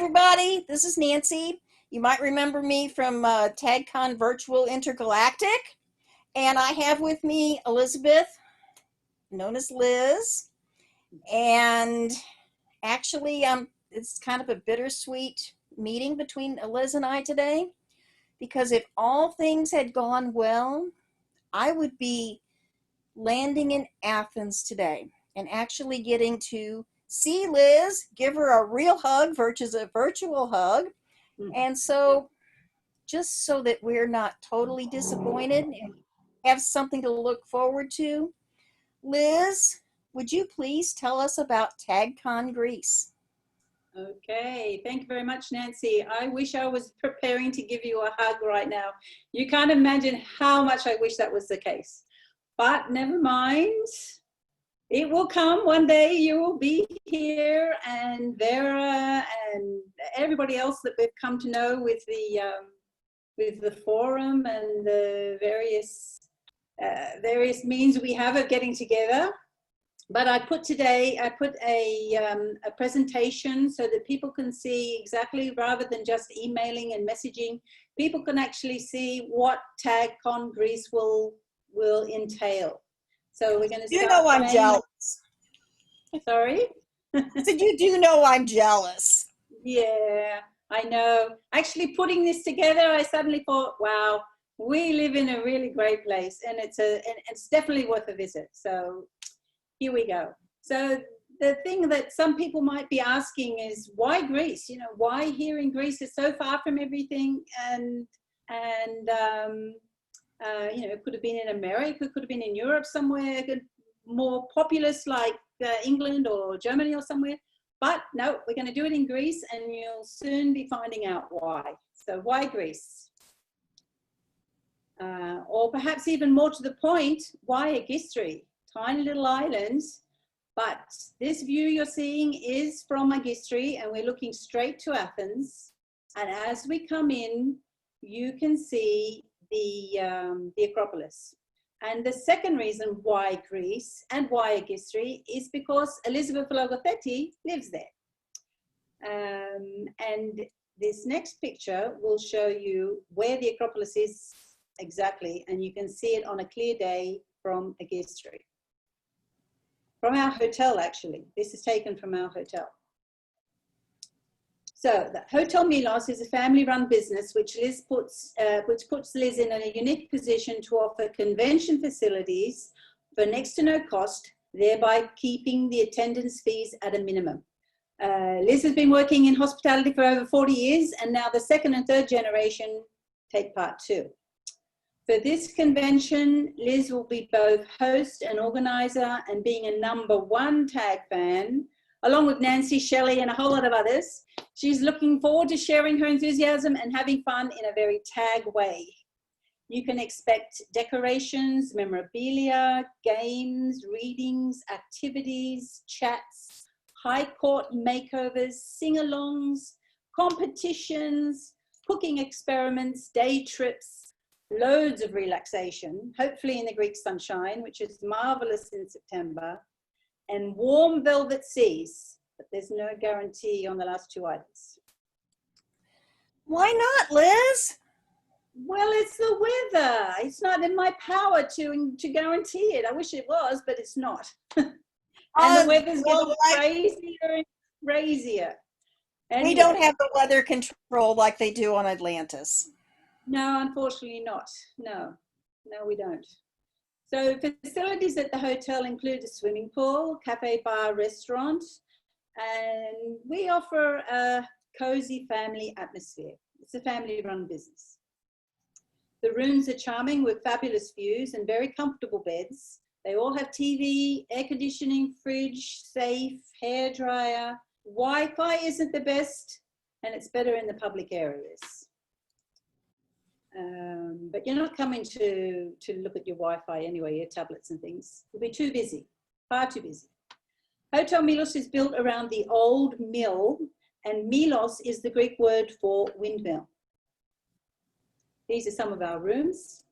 everybody. This is Nancy. You might remember me from TagCon Virtual Intergalactic. And I have with me Elizabeth, known as Liz. And actually, it's kind of a bittersweet meeting between Liz and I today. Because if all things had gone well, I would be landing in Athens today and actually getting to see Liz, give her a real hug versus a virtual hug. And so just so that we're not totally disappointed and have something to look forward to, Liz, would you please tell us about TagCon Greece? Okay, thank you very much, Nancy. I wish I was preparing to give you a hug right now. You can't imagine how much I wish that was the case. But never mind. It will come one day. You will be here, and Vera and everybody else that we've come to know with the forum and the various means we have of getting together. But I put a presentation so that people can see exactly, rather than just emailing and messaging, people can actually see what TagCon Greece will entail. So we're going to start. You know I'm jealous. Sorry? So you do know I'm jealous. Yeah, I know. Actually putting this together, I suddenly thought, wow, we live in a really great place, and it's definitely worth a visit. So here we go. So the thing that some people might be asking is, why Greece? You know, why here in Greece? Is so far from everything, and you know, it could have been in America, it could have been in Europe somewhere, more populous like England or Germany or somewhere. But no, we're going to do it in Greece, and you'll soon be finding out why. So why Greece? Or perhaps even more to the point, why Agistri? Tiny little island, but this view you're seeing is from Agistri, and we're looking straight to Athens. And as we come in, you can see the Acropolis. And the second reason why Greece and why Agistri is because Liz Logotheti lives there. And this next picture will show you where the Acropolis is exactly, and you can see it on a clear day from Agistri. From our hotel, actually. This is taken from our hotel. So the Hotel Milos is a family-run business which puts Liz in a unique position to offer convention facilities for next to no cost, thereby keeping the attendance fees at a minimum. Liz has been working in hospitality for over 40 years, and now the second and third generation take part too. For this convention, Liz will be both host and organizer, and being a #1 tag fan, along with Nancy, Shelley, and a whole lot of others. She's looking forward to sharing her enthusiasm and having fun in a very tag way. You can expect decorations, memorabilia, games, readings, activities, chats, high court makeovers, sing-alongs, competitions, cooking experiments, day trips, loads of relaxation, hopefully in the Greek sunshine, which is marvelous in September, and warm velvet seas, but there's no guarantee on the last two items. Why not, Liz? Well, it's the weather. It's not in my power to guarantee it. I wish it was, but it's not. And the weather's getting crazier and crazier. Anyway, we don't have the weather control like they do on Atlantis. No, unfortunately not. No, we don't. So facilities at the hotel include a swimming pool, cafe, bar, restaurant, and we offer a cozy family atmosphere. It's a family-run business. The rooms are charming with fabulous views and very comfortable beds. They all have TV, air conditioning, fridge, safe, hairdryer. Wi-Fi isn't the best, and it's better in the public areas. But you're not coming to look at your Wi-Fi anyway, your tablets and things. You'll be too busy, far too busy. Hotel Milos is built around the old mill, and Milos is the Greek word for windmill. These are some of our rooms.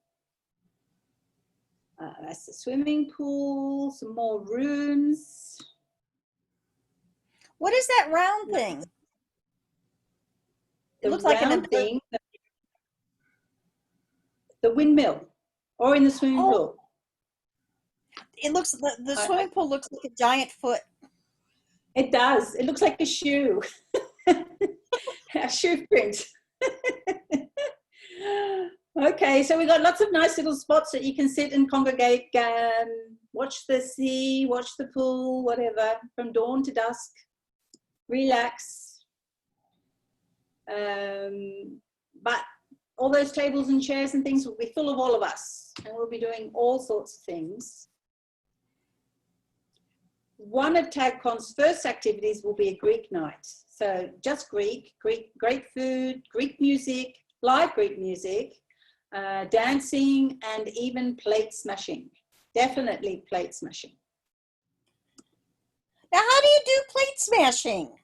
That's the swimming pool, some more rooms. What is that round thing? It looks like an round thing, the windmill, or in the swimming pool. It looks, the swimming pool looks like a giant foot. It does. It looks like a shoe, a shoe print. Okay, so we've got lots of nice little spots that you can sit and congregate, watch the sea, watch the pool, whatever, from dawn to dusk, relax. But all those tables and chairs and things will be full of all of us, and we'll be doing all sorts of things. One of TagCon's first activities will be a Greek night. So just Greek, great food, Greek music, live Greek music, dancing, and even plate smashing. Definitely plate smashing. Now, how do you do plate smashing?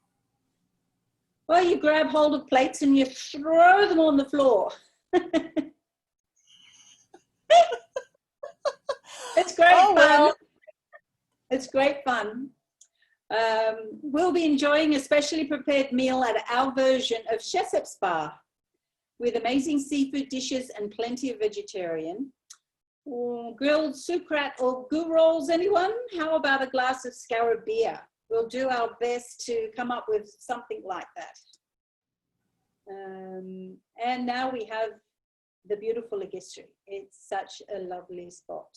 Well, you grab hold of plates and you throw them on the floor. It's great fun. Well. It's great fun. We'll be enjoying a specially prepared meal at our version of Shesep Spa with amazing seafood dishes and plenty of vegetarian. Grilled sukrat or gu rolls, anyone? How about a glass of scarab beer? We'll do our best to come up with something like that. And now we have the beautiful Agistri. It's such a lovely spot.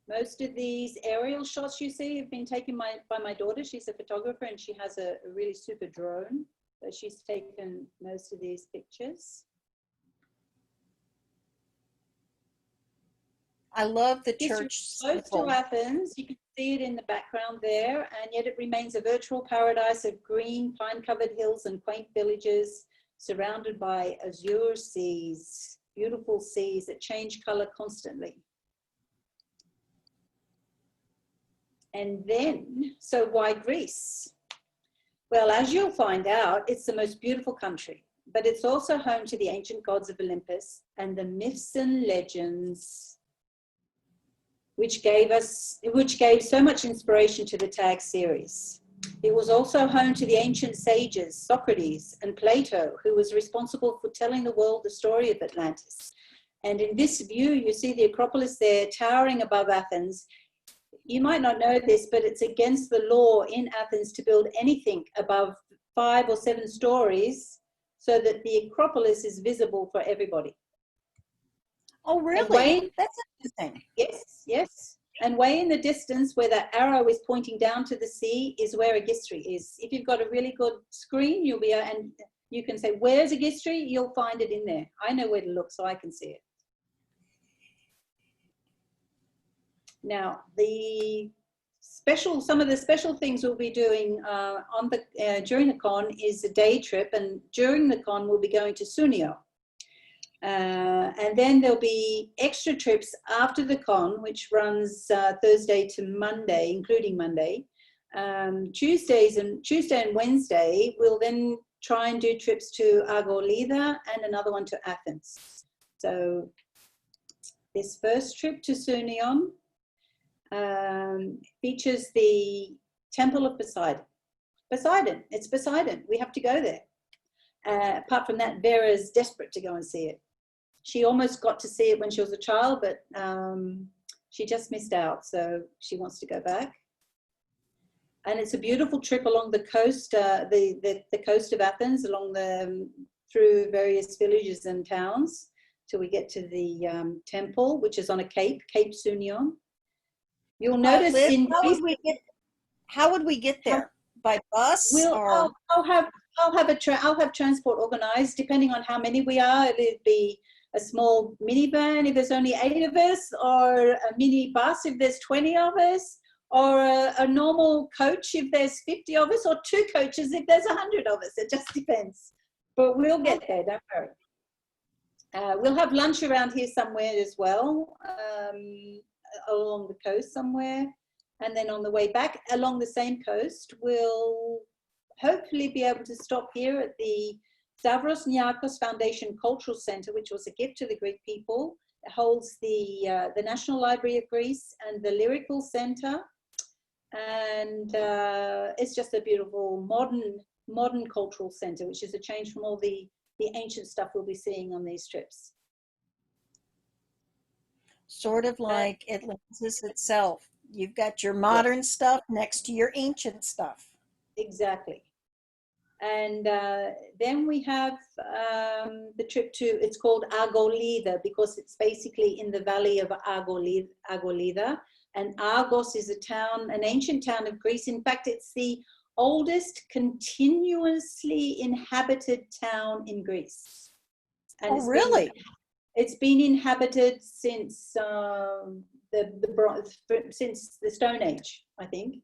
Most of these aerial shots you see have been taken by my daughter. She's a photographer and she has a really super drone. So she's taken most of these pictures. I love the church. It's close to Athens. You can see it in the background there, and yet it remains a virtual paradise of green, pine-covered hills and quaint villages surrounded by azure seas, beautiful seas that change color constantly. And then, so why Greece? Well, as you'll find out, it's the most beautiful country, but it's also home to the ancient gods of Olympus and the myths and legends, which gave so much inspiration to the TAG series. It was also home to the ancient sages, Socrates and Plato, who was responsible for telling the world the story of Atlantis. And in this view, you see the Acropolis there towering above Athens. You might not know this, but it's against the law in Athens to build anything above 5 or 7 stories so that the Acropolis is visible for everybody. Oh, really? That's interesting. Yes, yes. And way in the distance where that arrow is pointing down to the sea is where Agistri is. If you've got a really good screen, you'll be, and you can say, where's Agistri? You'll find it in there. I know where to look so I can see it. Now, some of the special things we'll be doing during the con is a day trip, and during the con we'll be going to Sunio. And then there'll be extra trips after the con, which runs Thursday to Monday, including Monday. Tuesday and Wednesday, we'll then try and do trips to Argolida and another one to Athens. So this first trip to Sunion features the Temple of Poseidon. It's Poseidon. We have to go there. Apart from that, Vera's desperate to go and see it. She almost got to see it when she was a child, but she just missed out, so she wants to go back. And it's a beautiful trip along the coast, the coast of Athens, through various villages and towns, till we get to the temple, which is on a cape, Cape Sunion. You'll notice Liz, how would we get there? By bus? I'll have transport organized depending on how many we are. It'd be a small minivan if there's only 8 of us, or a mini bus if there's 20 of us, or a normal coach if there's 50 of us, or 2 coaches if there's 100 of us. It just depends. But we'll get there, don't worry. We'll have lunch around here somewhere as well, along the coast somewhere. And then on the way back along the same coast, we'll hopefully be able to stop here at the Stavros Niarchos Foundation Cultural Center, which was a gift to the Greek people. It holds the National Library of Greece and the Lyrical Center. and it's just a beautiful modern cultural center, which is a change from all the ancient stuff we'll be seeing on these trips. Sort of like Atlantis itself. You've got your modern stuff next to your ancient stuff. Exactly. And then we have the trip to, it's called Argolida, because it's basically in the valley of Argolida. And Argos is a town, an ancient town of Greece. In fact, it's the oldest continuously inhabited town in Greece. And Oh, really? It's been inhabited since since the Stone Age, I think.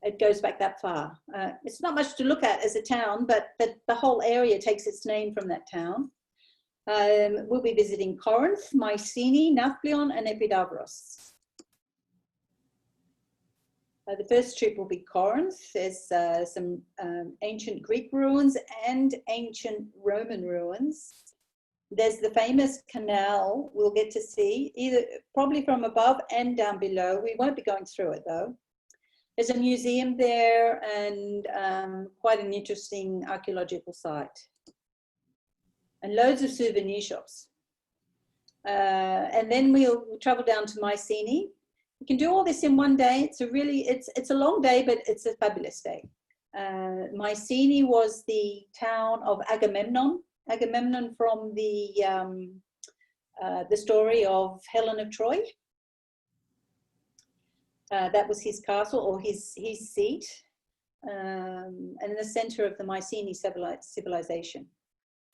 It goes back that far. It's not much to look at as a town, but the whole area takes its name from that town. We'll be visiting Corinth, Mycenae, Nafplion, and Epidavros. The first trip will be Corinth. There's some ancient Greek ruins and ancient Roman ruins. There's the famous canal we'll get to see, either probably from above and down below. We won't be going through it though. There's a museum there and quite an interesting archaeological site. And loads of souvenir shops. And then we'll travel down to Mycenae. You can do all this in one day. It's a long day, but it's a fabulous day. Mycenae was the town of Agamemnon. Agamemnon from the story of Helen of Troy. That was his castle or his seat, and in the center of the Mycenae civilization.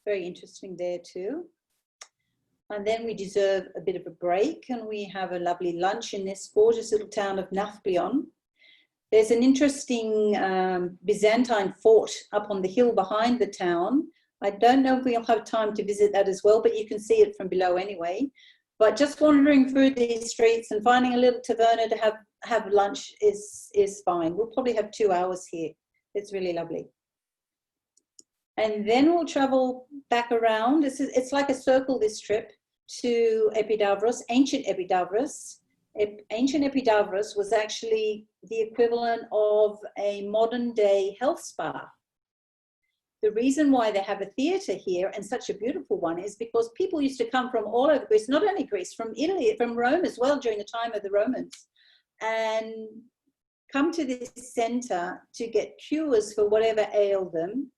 Very interesting there too. And then we deserve a bit of a break, and we have a lovely lunch in this gorgeous little town of Nafplion. There's an interesting Byzantine fort up on the hill behind the town. I don't know if we'll have time to visit that as well, but you can see it from below anyway. But just wandering through these streets and finding a little taverna to have lunch is fine. We'll probably have 2 hours here. It's really lovely. And then we'll travel back around. It's like a circle, this trip, to Epidavros, ancient Epidavros. Ancient Epidavros was actually the equivalent of a modern day health spa. The reason why they have a theatre here, and such a beautiful one, is because people used to come from all over Greece, not only Greece, from Italy, from Rome as well during the time of the Romans, and come to this centre to get cures for whatever ailed them,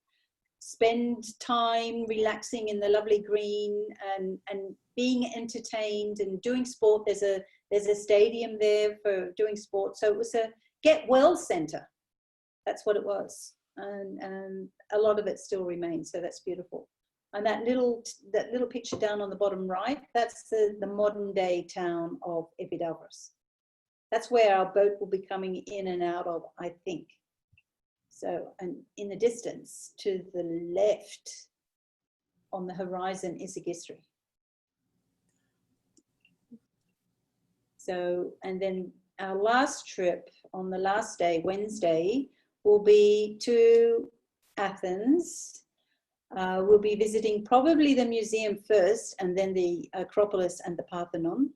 spend time relaxing in the lovely green and being entertained and doing sport. There's a stadium there for doing sport. So it was a get well centre. That's what it was. And a lot of it still remains, so that's beautiful. And that little picture down on the bottom right, that's the modern day town of Epidavros. That's where our boat will be coming in and out of, I think. So, and in the distance to the left on the horizon is Agistri. So, and then our last trip on the last day, Wednesday, will be to Athens. We'll be visiting probably the museum first, and then the Acropolis and the Parthenon.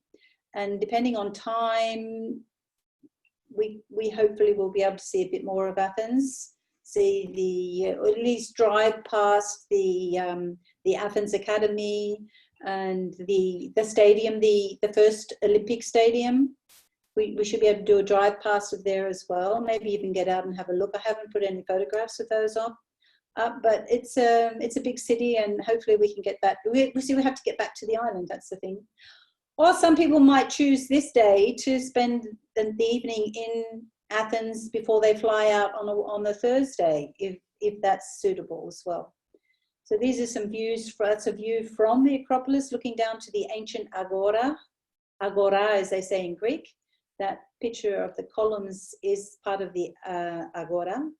And depending on time, we hopefully will be able to see a bit more of Athens, see or at least drive past the Athens Academy and the stadium, the first Olympic stadium. We should be able to do a drive past of there as well. Maybe even get out and have a look. I haven't put any photographs of those up, but it's a big city, and hopefully we can get back. We have to get back to the island. That's the thing. Or some people might choose this day to spend the evening in Athens before they fly out on the Thursday, if that's suitable as well. So these are some views. That's a view from the Acropolis, looking down to the ancient agora, as they say in Greek. That picture of the columns is part of the agora,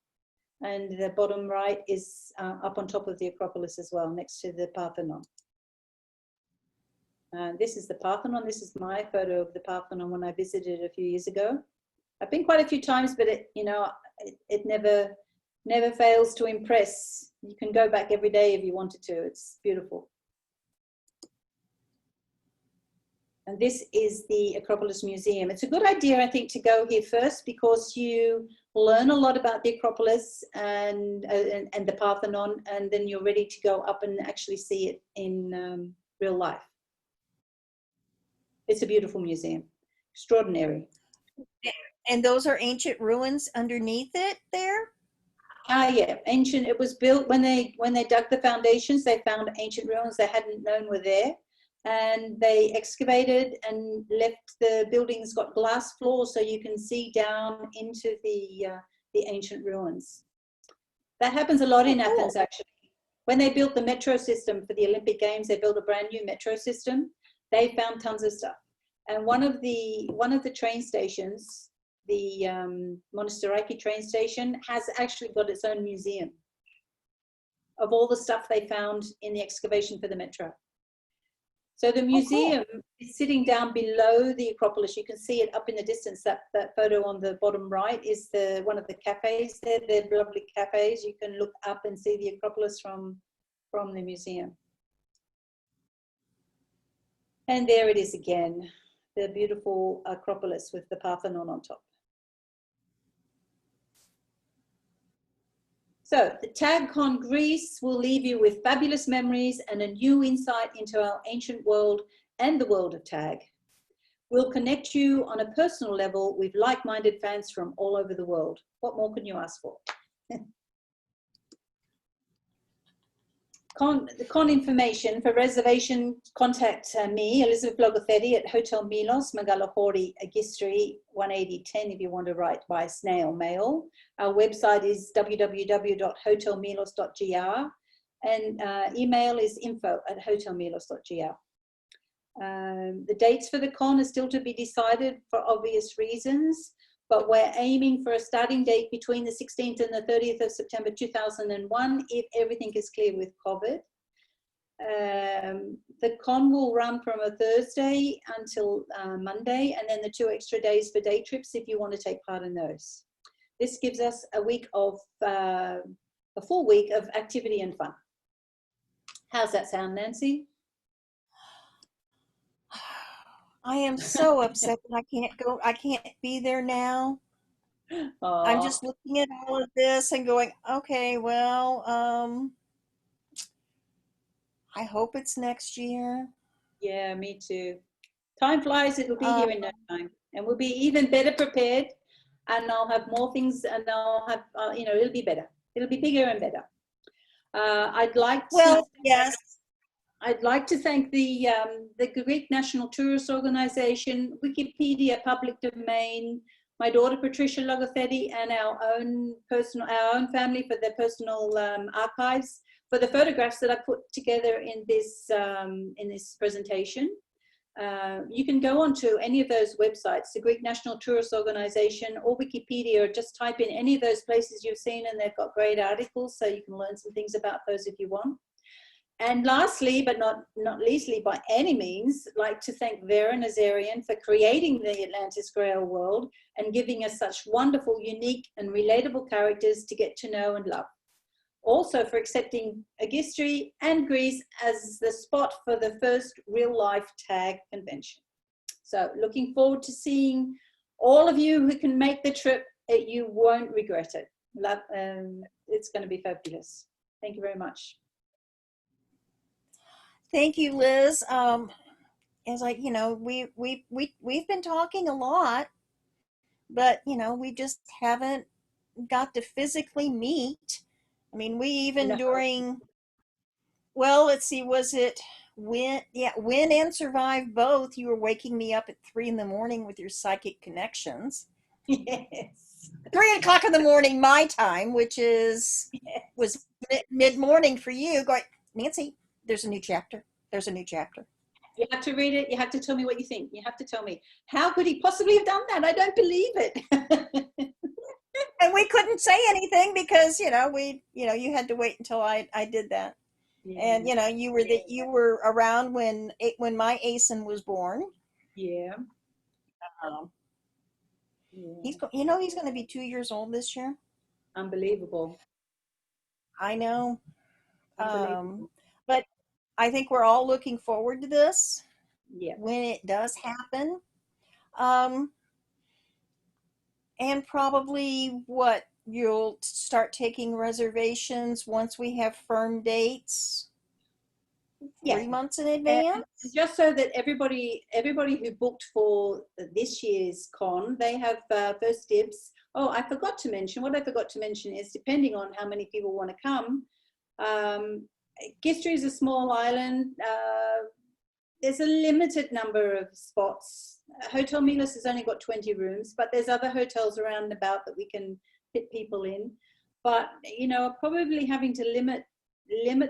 and the bottom right is up on top of the Acropolis as well, next to the Parthenon. This is the Parthenon. This is my photo of the Parthenon when I visited a few years ago. I've been quite a few times, but it never fails to impress. You can go back every day if you wanted to. It's beautiful. And this is the Acropolis Museum. It's a good idea, I think, to go here first because you learn a lot about the Acropolis and the Parthenon, and then you're ready to go up and actually see it in real life. It's a beautiful museum, extraordinary. And those are ancient ruins underneath it there? Yeah, ancient. It was built when they dug the foundations. They found ancient ruins they hadn't known were there, and they excavated and left the buildings got glass floors so you can see down into the ancient ruins. That happens a lot in Athens actually. When they built the metro system for the Olympic Games, they built a brand new metro system. They found tons of stuff, and one of the train stations, the Monastiraki train station, has actually got its own museum of all the stuff they found in the excavation for the metro. So the museum is sitting down below the Acropolis. You can see it up in the distance. That photo on the bottom right is one of the cafes there. They're lovely cafes. You can look up and see the Acropolis from the museum. And there it is again, the beautiful Acropolis with the Parthenon on top. So the TagCon Greece will leave you with fabulous memories and a new insight into our ancient world and the world of tag. We'll connect you on a personal level with like-minded fans from all over the world. What more can you ask for? The con information for reservation, contact me, Elizabeth Logotheti, at Hotel Milos, Megalahori, Agistri, 18010 if you want to write by snail mail. Our website is www.hotelmilos.gr and email is info@hotelmilos.gr. The dates for the con are still to be decided for obvious reasons, but we're aiming for a starting date between the 16th and the 30th of September 2001 if everything is clear with COVID. The con will run from a Thursday until Monday, and then the 2 extra days for day trips if you want to take part in those. This gives us a full week of activity and fun. How's that sound, Nancy? I am so upset that I can't go. I can't be there now. Aww. I'm just looking at all of this and going, okay, well, I hope it's next year. Yeah, me too. Time flies, it'll be here in no time. And we'll be even better prepared, and I'll have more things, and I'll have, it'll be better. It'll be bigger and better. I'd like to thank the Greek National Tourist Organization, Wikipedia Public Domain, my daughter Patricia Logotheti, and our own family for their personal archives for the photographs that I put together in this presentation. You can go onto any of those websites, the Greek National Tourist Organization or Wikipedia, or just type in any of those places you've seen, and they've got great articles, so you can learn some things about those if you want. And lastly, but not leastly by any means, like to thank Vera Nazarian for creating the Atlantis Grail world and giving us such wonderful, unique and relatable characters to get to know and love. Also for accepting Agistri and Greece as the spot for the first real-life tag convention. So looking forward to seeing all of you who can make the trip. You won't regret it. It's going to be fabulous. Thank you very much. Thank you, Liz. As we've been talking a lot, but we just haven't got to physically meet. I mean, we even let's see, was it Win and Survive both? You were waking me up at 3 a.m. with your psychic connections. Yes. 3 o'clock in the morning, my time, which was mid-morning for you. Going, Nancy, there's a new chapter. There's a new chapter. You have to read it. You have to tell me what you think. You have to tell me, how could he possibly have done that? I don't believe it. And we couldn't say anything because, you had to wait until I did that. Yeah. And, you were around when my Asen was born. Yeah. He's going to be 2 years old this year. Unbelievable. I know. But I think we're all looking forward to this. Yeah. when it does happen. Um, and probably what you'll start taking reservations once we have firm dates, Yeah. 3 months in And advance. just so that everybody who booked for this year's con, they have first dibs. Oh, I forgot to mention, what I forgot to mention is depending on how many people want to come, um, Gistri is a small island. There's a limited number of spots. Hotel Milos has only got 20 rooms, but there's other hotels around and about that we can fit people in. But, you know, probably having to limit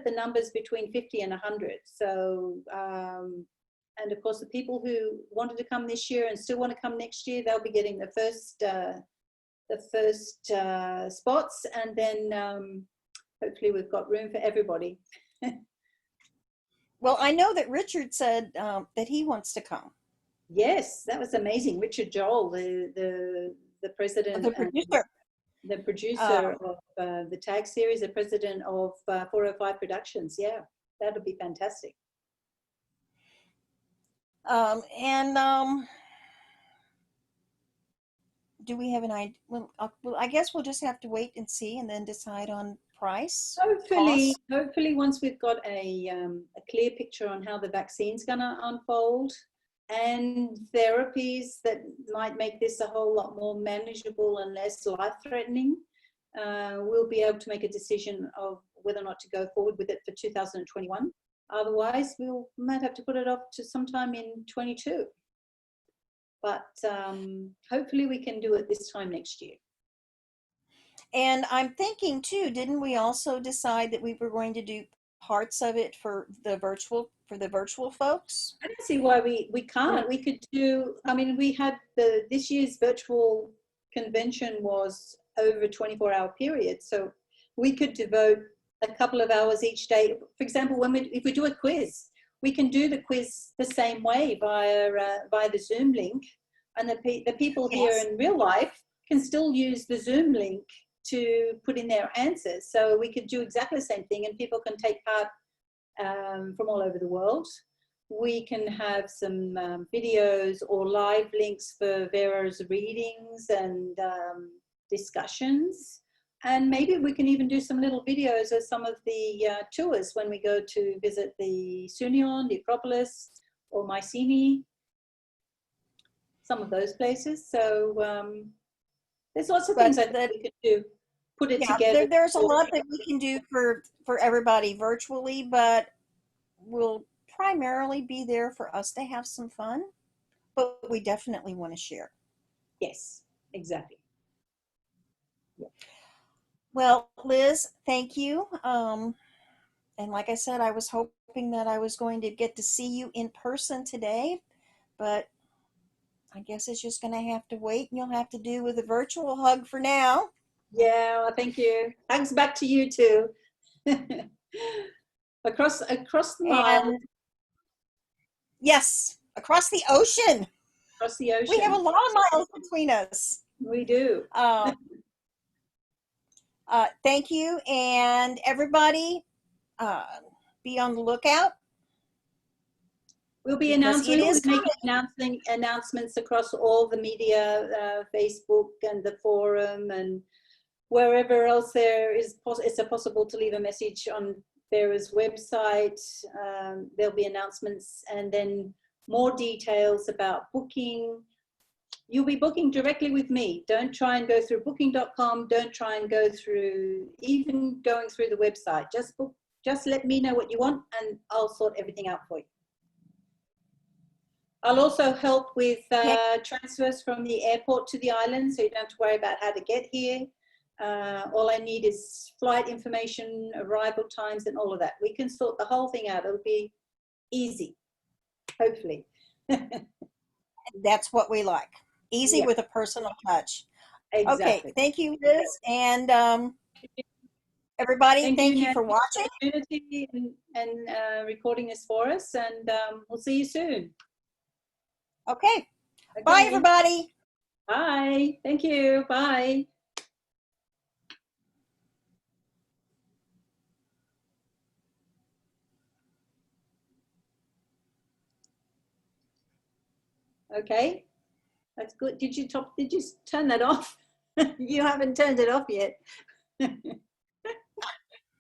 the numbers between 50 and 100. So, and of course, the people who wanted to come this year and still want to come next year, they'll be getting the first spots, and then hopefully we've got room for everybody. Well, I know that Richard said that he wants to come. Yes, that was amazing. Richard Joel, the president The and producer. the producer Um, of the Tag series, the president of 405 Productions. Yeah, that would be fantastic. and do we have an idea? Well, I guess we'll just have to wait and see, and then decide on price, Hopefully, cost. hopefully, once we've got a clear picture on how the vaccine's going to unfold and therapies that might make this a whole lot more manageable and less life-threatening, we'll be able to make a decision of whether or not to go forward with it for 2021. Otherwise, we might have to put it off to sometime in 22. But hopefully we can do it this time next year. And I'm thinking too, didn't we also decide that we were going to do parts of it for the virtual folks? I don't see why we can't. We could do, I mean, we had this year's virtual convention was over a 24-hour period. So we could devote a couple of hours each day. For example, if we do a quiz, we can do the quiz the same way via the Zoom link. And the people here Yes. in real life can still use the Zoom link to put in their answers. So we could do exactly the same thing, and people can take part from all over the world. We can have some videos or live links for Vera's readings and discussions. And maybe we can even do some little videos of some of the tours when we go to visit the Sunion, the Acropolis, or Mycenae, some of those places. So there's lots of things I think we could do. Put it Yeah, together. there's a lot that we can do for everybody virtually, but we'll primarily be there for us to have some fun. But we definitely want to share. Yes, exactly. Yeah. Well, Liz, thank you. And like I said, I was hoping that I was going to get to see you in person today, but I guess it's just going to have to wait, and you'll have to do with a virtual hug for now. Yeah, well, thank you. Thanks back to you too. across the mile, And yes, across the ocean. across the We have a ocean. lot of miles between us. We do. Um, thank you, and everybody, uh, be on the lookout We'll be because it announcing. We'll is be coming. making announcements across all the media, Facebook and the forum, and wherever else it's possible to leave a message on Vera's website. There'll be announcements, and then more details about booking. You'll be booking directly with me. Don't try and go through booking.com. Don't try and go through even going through the website. Just book. Just let me know what you want, and I'll sort everything out for you. I'll also help with transfers from the airport to the island, so you don't have to worry about how to get here. All I need is flight information, arrival times, and all of that. We can sort the whole thing out. It'll be easy, hopefully. That's what we like. Easy Yeah, with a personal touch. Okay, exactly. thank you, Liz, and everybody, Thank you, thank you for Nancy, watching. for the opportunity and recording this for us, and we'll see you soon. Okay, Okay. bye, everybody. Bye. Thank you. Bye. Okay, that's good. Did you turn that off? You haven't turned it off yet.